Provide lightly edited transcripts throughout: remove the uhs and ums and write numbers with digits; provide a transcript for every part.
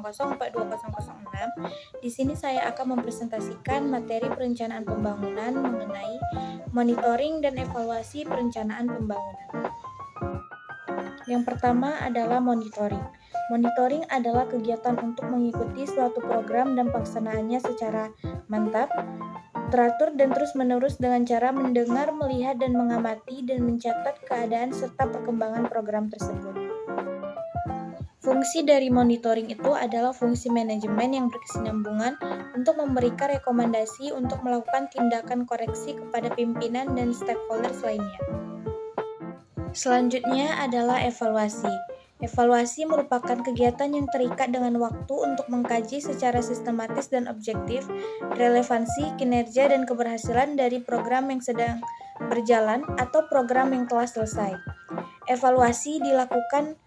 2020-4206. Di sini saya akan mempresentasikan materi perencanaan pembangunan mengenai monitoring dan evaluasi perencanaan pembangunan. Yang pertama adalah monitoring. Monitoring adalah kegiatan untuk mengikuti suatu program dan pelaksanaannya secara mantap, teratur dan terus-menerus dengan cara mendengar, melihat, dan mengamati dan mencatat keadaan serta perkembangan program tersebut. Fungsi dari monitoring itu adalah fungsi manajemen yang berkesinambungan untuk memberikan rekomendasi untuk melakukan tindakan koreksi kepada pimpinan dan stakeholders lainnya. Selanjutnya adalah evaluasi. Evaluasi merupakan kegiatan yang terikat dengan waktu untuk mengkaji secara sistematis dan objektif relevansi, kinerja, dan keberhasilan dari program yang sedang berjalan atau program yang telah selesai. Evaluasi dilakukan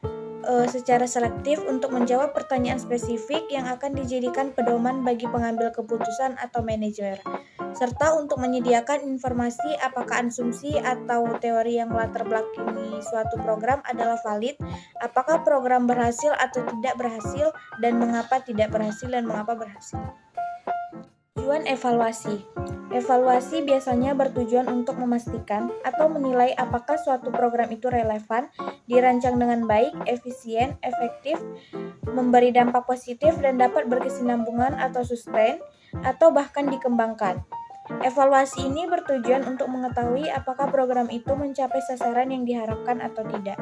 secara selektif untuk menjawab pertanyaan spesifik yang akan dijadikan pedoman bagi pengambil keputusan atau manajer, serta untuk menyediakan informasi apakah asumsi atau teori yang melatar belakangi suatu program adalah valid, apakah program berhasil atau tidak berhasil, dan mengapa tidak berhasil dan mengapa berhasil. Tujuan evaluasi. Evaluasi biasanya bertujuan untuk memastikan atau menilai apakah suatu program itu relevan, dirancang dengan baik, efisien, efektif, memberi dampak positif, dan dapat berkesinambungan atau sustain, atau bahkan dikembangkan. Evaluasi ini bertujuan untuk mengetahui apakah program itu mencapai sasaran yang diharapkan atau tidak.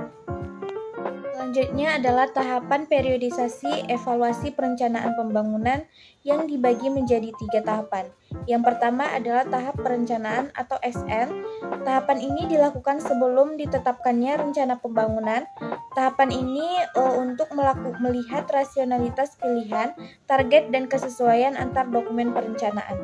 Selanjutnya adalah tahapan periodisasi evaluasi perencanaan pembangunan yang dibagi menjadi 3 tahapan. Yang pertama adalah tahap perencanaan atau SN. Tahapan ini dilakukan sebelum ditetapkannya rencana pembangunan. Tahapan ini untuk melihat rasionalitas pilihan, target, dan kesesuaian antar dokumen perencanaan.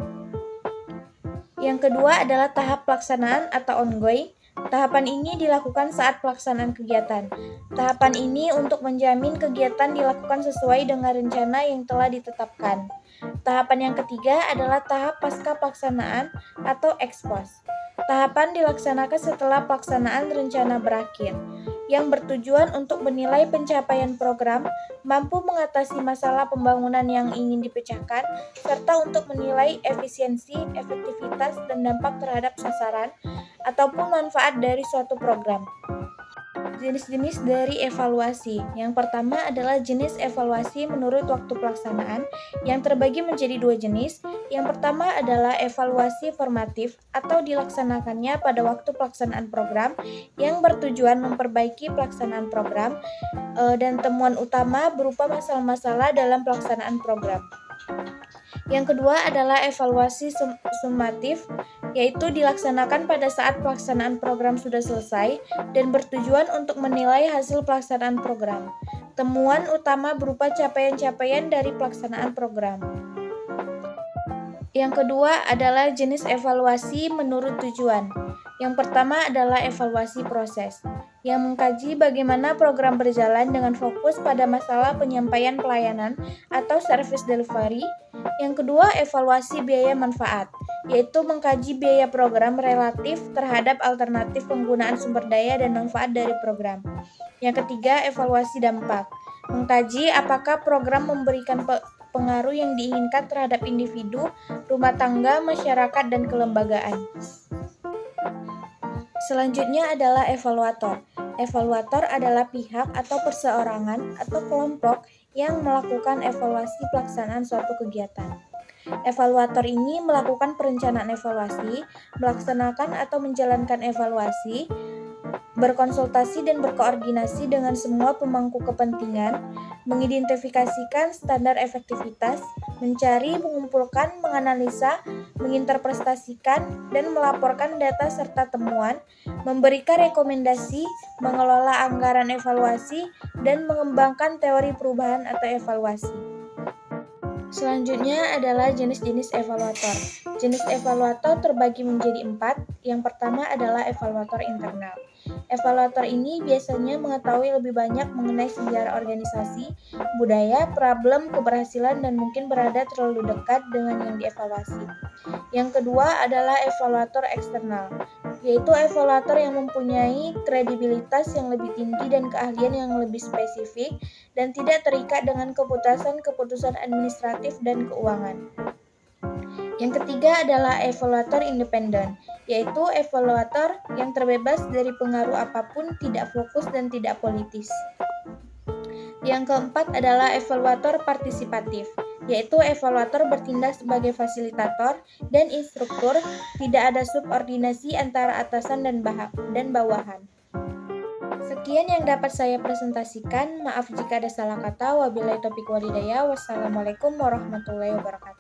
Yang kedua adalah tahap pelaksanaan atau ongoing. Tahapan ini dilakukan saat pelaksanaan kegiatan. Tahapan ini untuk menjamin kegiatan dilakukan sesuai dengan rencana yang telah ditetapkan. Tahapan yang ketiga adalah tahap pasca pelaksanaan atau ex post. Tahapan dilaksanakan setelah pelaksanaan rencana berakhir, yang bertujuan untuk menilai pencapaian program, mampu mengatasi masalah pembangunan yang ingin dipecahkan, serta untuk menilai efisiensi, efektivitas, dan dampak terhadap sasaran ataupun manfaat dari suatu program. Jenis-jenis dari evaluasi. Yang pertama adalah jenis evaluasi menurut waktu pelaksanaan yang terbagi menjadi 2 jenis. Yang pertama adalah evaluasi formatif atau dilaksanakannya pada waktu pelaksanaan program yang bertujuan memperbaiki pelaksanaan program dan temuan utama berupa masalah-masalah dalam pelaksanaan program. Yang kedua adalah evaluasi sumatif, yaitu dilaksanakan pada saat pelaksanaan program sudah selesai dan bertujuan untuk menilai hasil pelaksanaan program. Temuan utama berupa capaian-capaian dari pelaksanaan program. Yang kedua adalah jenis evaluasi menurut tujuan. Yang pertama adalah evaluasi proses, yang mengkaji bagaimana program berjalan dengan fokus pada masalah penyampaian pelayanan atau service delivery. Yang kedua, evaluasi biaya manfaat, yaitu mengkaji biaya program relatif terhadap alternatif penggunaan sumber daya dan manfaat dari program. Yang ketiga, evaluasi dampak, mengkaji apakah program memberikan pengaruh yang diinginkan terhadap individu, rumah tangga, masyarakat, dan kelembagaan. Selanjutnya adalah evaluator. Evaluator adalah pihak atau perseorangan atau kelompok yang melakukan evaluasi pelaksanaan suatu kegiatan. Evaluator ini melakukan perencanaan evaluasi, melaksanakan atau menjalankan evaluasi, berkonsultasi dan berkoordinasi dengan semua pemangku kepentingan, mengidentifikasikan standar efektivitas, mencari, mengumpulkan, menganalisa, menginterpretasikan, dan melaporkan data serta temuan, memberikan rekomendasi, mengelola anggaran evaluasi, dan mengembangkan teori perubahan atau evaluasi. Selanjutnya adalah jenis-jenis evaluator. Jenis evaluator terbagi menjadi 4. Yang pertama adalah evaluator internal. Evaluator ini biasanya mengetahui lebih banyak mengenai sejarah organisasi, budaya, problem, keberhasilan, dan mungkin berada terlalu dekat dengan yang dievaluasi. Yang kedua adalah evaluator eksternal. yaitu evaluator yang mempunyai kredibilitas yang lebih tinggi dan keahlian yang lebih spesifik dan tidak terikat dengan keputusan-keputusan administratif dan keuangan. Yang ketiga adalah evaluator independen, yaitu evaluator yang terbebas dari pengaruh apapun, tidak fokus dan tidak politis. Yang keempat adalah evaluator partisipatif, yaitu evaluator bertindak sebagai fasilitator dan instruktur, tidak ada subordinasi antara atasan dan bawahan. Sekian yang dapat saya presentasikan. Maaf jika ada salah kata. Wabillahi taufiq walhidayah. Wassalamualaikum warahmatullahi wabarakatuh.